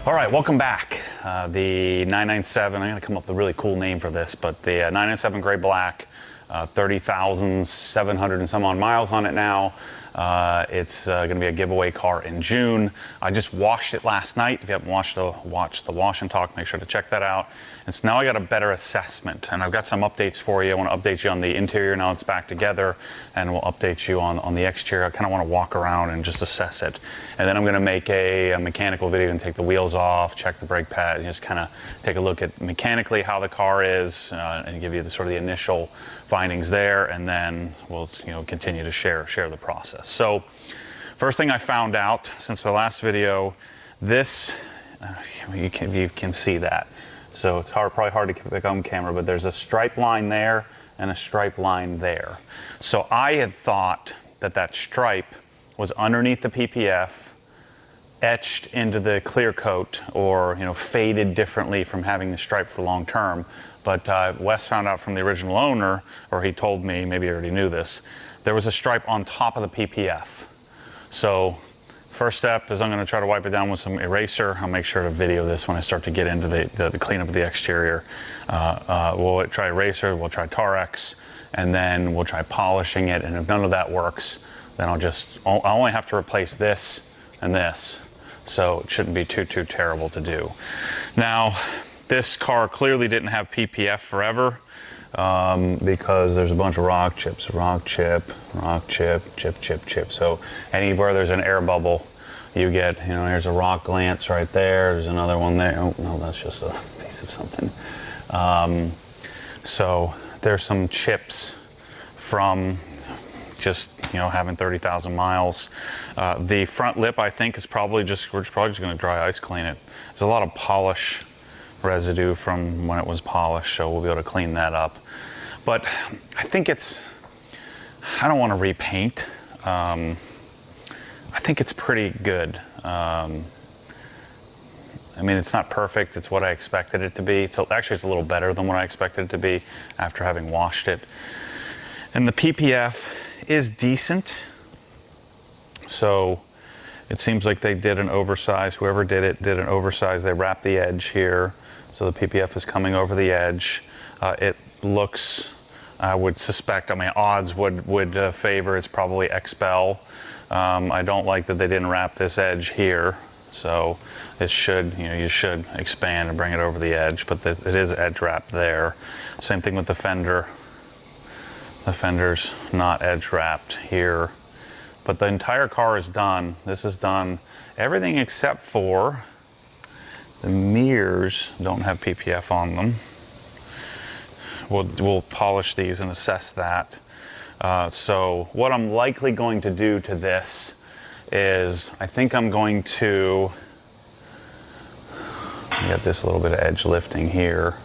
All right, welcome back. The 997, I'm gonna come up with a really cool name for this, but the 997 gray black, 30,700 and some odd miles on it now. It's gonna be a giveaway car in June. I just washed it last night. If you haven't watched the wash and talk, make sure to check that out. And so now I got a better assessment, and I've got some updates for you. I wanna update you on the interior now it's back together, and we'll update you on the exterior. I kinda wanna walk around and just assess it. And then I'm gonna make a mechanical video and take the wheels off, check the brake pad, and just kinda take a look at mechanically how the car is, and give you the sort of the initial findings there, and then we'll continue to share the process. So first thing I found out since our last video, this you can see that, so it's probably hard to pick on camera, but there's a stripe line there and a stripe line there. So I had thought that stripe was underneath the PPF, etched into the clear coat, or faded differently from having the stripe for long term. But Wes found out from the original owner, or he told me, maybe he already knew this, there was a stripe on top of the PPF. So first step is I'm going to try to wipe it down with some eraser. I'll make sure to video this when I start to get into the cleanup of the exterior. We'll try eraser, we'll try Tarex, and then we'll try polishing it. And if none of that works, then I'll only have to replace this and this. So it shouldn't be too terrible to do. Now, this car clearly didn't have PPF forever, because there's a bunch of rock chip, chip. So anywhere there's an air bubble, you get, here's a rock glance right there. There's another one there. Oh, no, that's just a piece of something. So there's some chips from just having 30,000 miles. The front lip, I think, is we're probably just going to dry ice clean it. There's a lot of polish residue from when it was polished, so we'll be able to clean that up. But I think I don't want to repaint. I think it's pretty good. I mean, it's not perfect. It's what I expected it to be. Actually, it's a little better than what I expected it to be after having washed it. And the PPF is decent. So it seems like they did an oversize. Whoever did it did an oversize. They wrapped the edge here, so the PPF is coming over the edge. It looks, I would suspect, odds would favor it's probably XPEL. I don't like that they didn't wrap this edge here, so it should, you should expand and bring it over the edge, but it is edge wrapped there. Same thing with the fender. The fender's not edge wrapped here. But the entire car is done. This is done. Everything except for the mirrors don't have PPF on them. We'll polish these and assess that. So what I'm likely going to do to this is I think I'm going to get this little bit of edge lifting here.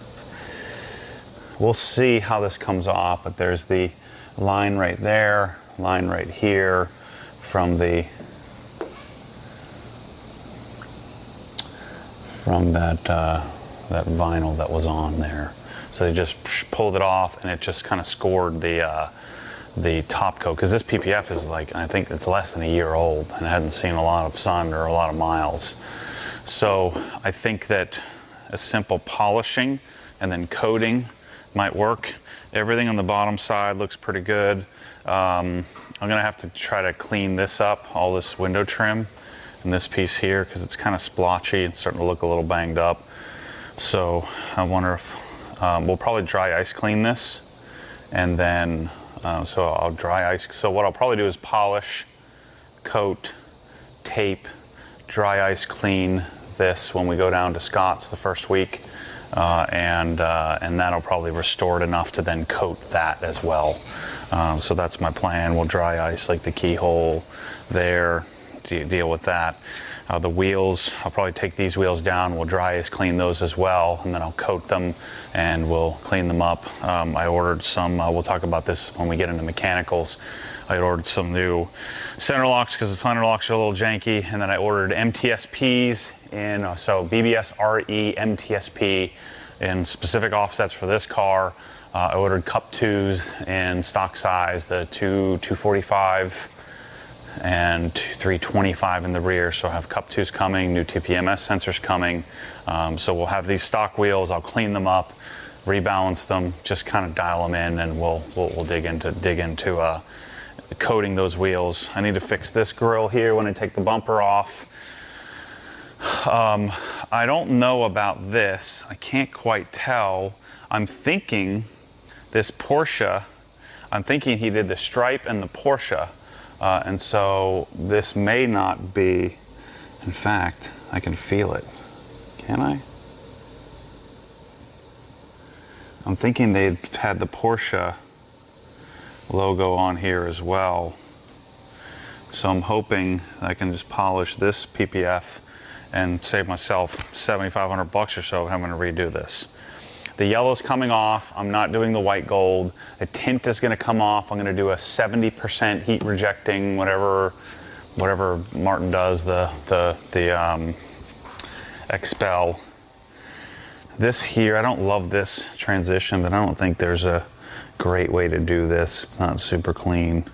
We'll see how this comes off, but there's the line right there, line right here from that vinyl that was on there. So they just pulled it off, and it just kind of scored the top coat, because this PPF is I think it's less than a year old and it hadn't seen a lot of sun or a lot of miles. So I think that a simple polishing and then coating might work. Everything on the bottom side looks pretty good. I'm gonna have to try to clean this up, all this window trim and this piece here, because it's kind of splotchy and starting to look a little banged up. So I wonder if we'll probably dry ice clean this, and then so I'll dry ice. So what I'll probably do is polish, coat, tape, dry ice clean this when we go down to Scott's the first week. And that'll probably restore it enough to then coat that as well. So that's my plan. We'll dry ice the keyhole there, deal with that. The wheels, I'll probably take these wheels down, we'll dry ice clean those as well, and then I'll coat them and we'll clean them up. I ordered some, we'll talk about this when we get into mechanicals. I ordered some new center locks because the center locks are a little janky, and then I ordered MTSPs so BBS RE MTSP in specific offsets for this car. I ordered Cup 2s in stock size, the 245 and 325 in the rear. So I have Cup 2s coming, new TPMS sensors coming. So we'll have these stock wheels. I'll clean them up, rebalance them, just kind of dial them in, and we'll dig into coating those wheels. I need to fix this grille here when I take the bumper off. I don't know about this. I can't quite tell. I'm thinking this Porsche, I'm thinking he did the stripe and the Porsche. And so this may not be, in fact, I can feel it. Can I? I'm thinking they had the Porsche logo on here as well. So I'm hoping I can just polish this PPF and save myself $7,500 or so having to redo this. The yellow's coming off. I'm not doing the white gold. The tint is gonna come off. I'm gonna do a 70% heat rejecting, whatever Martin does, the Expel. This here, I don't love this transition, but I don't think there's a great way to do this. It's not super clean.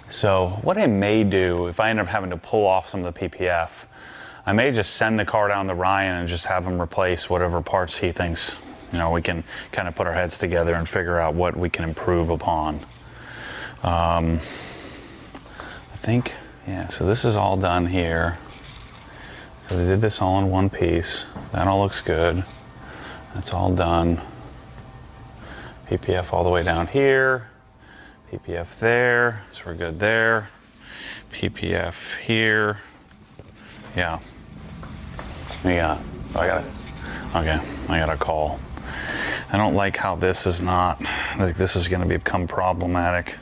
So what I may do, if I end up having to pull off some of the PPF, I may just send the car down to Ryan and just have him replace whatever parts he thinks, you know, we can kind of put our heads together and figure out what we can improve upon. I think, yeah, so this is all done here. So they did this all in one piece. That all looks good. That's all done. PPF all the way down here. PPF there, so we're good there. PPF here. Yeah. We got, I got a call. I don't like how this is not, like this is gonna become problematic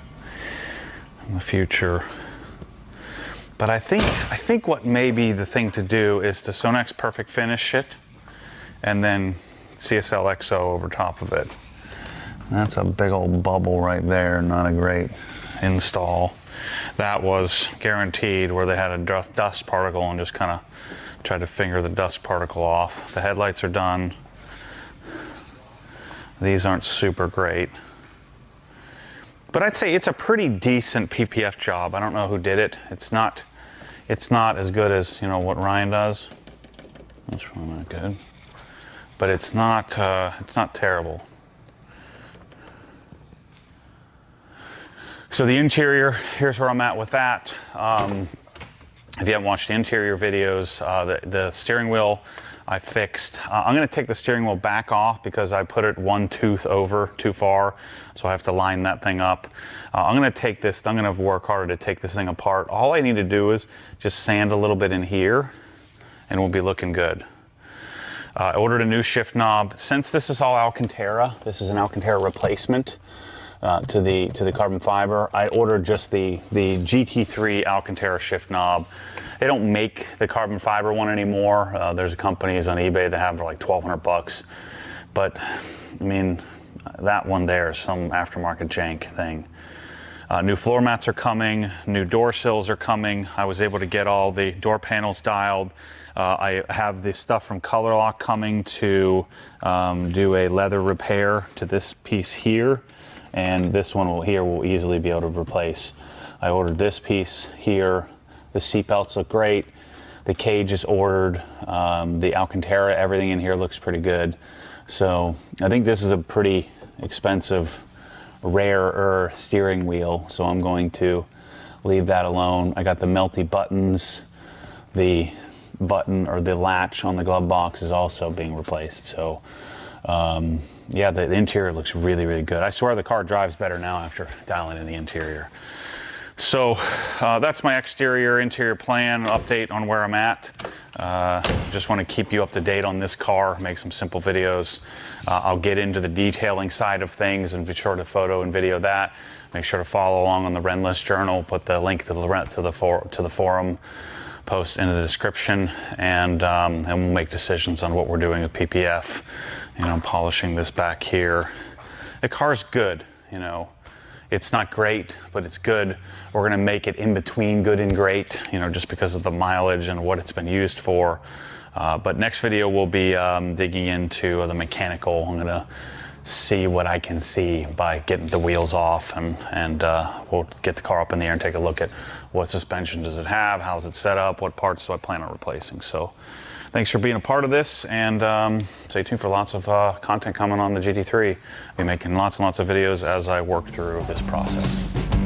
in the future. But I think what may be the thing to do is to Sonex Perfect Finish it and then CSL XO over top of it. That's a big old bubble right there, not a great install. That was guaranteed where they had a dust particle and just kind of tried to finger the dust particle off. The headlights are done. These aren't super great. But I'd say it's a pretty decent PPF job. I don't know who did it. It's not as good as, you know, what Ryan does. That's really not good. But it's not terrible. So the interior, here's where I'm at with that. If you haven't watched the interior videos, the steering wheel I fixed. I'm gonna take the steering wheel back off because I put it one tooth over too far, so I have to line that thing up. I'm gonna work harder to take this thing apart. All I need to do is just sand a little bit in here and we'll be looking good. I ordered a new shift knob. Since this is all Alcantara, this is an Alcantara replacement to the carbon fiber. I ordered just the GT3 Alcantara shift knob. They don't make the carbon fiber one anymore. There's companies on eBay that have for like $1,200, but I mean, that one there is some aftermarket jank thing. New floor mats are coming, new door sills are coming. I was able to get all the door panels dialed. I have the stuff from Color Lock coming to do a leather repair to this piece here, and this one will easily be able to replace. I ordered this piece here. The seat belts look great. The cage is ordered. The Alcantara, everything in here looks pretty good. So I think this is a pretty expensive, rarer steering wheel, so I'm going to leave that alone. I got the melty buttons. The button or the latch on the glove box is also being replaced. So yeah, the interior looks really, really good. I swear the car drives better now after dialing in the interior. So that's my exterior interior plan update on where I'm at. Just want to keep you up to date on this car, make some simple videos. I'll get into the detailing side of things and be sure to photo and video that. Make sure to follow along on the Renless Journal. Put the link to the forum post into the description, and we'll make decisions on what we're doing with PPF. You know, polishing this back here. The car's good, you know. It's not great, but it's good. We're gonna make it in between good and great, you know, just because of the mileage and what it's been used for. But next video we'll be digging into the mechanical. I'm gonna see what I can see by getting the wheels off, and we'll get the car up in the air and take a look at what suspension does it have, how's it set up, what parts do I plan on replacing. So thanks for being a part of this, and stay tuned for lots of content coming on the GT3. I'll be making lots and lots of videos as I work through this process.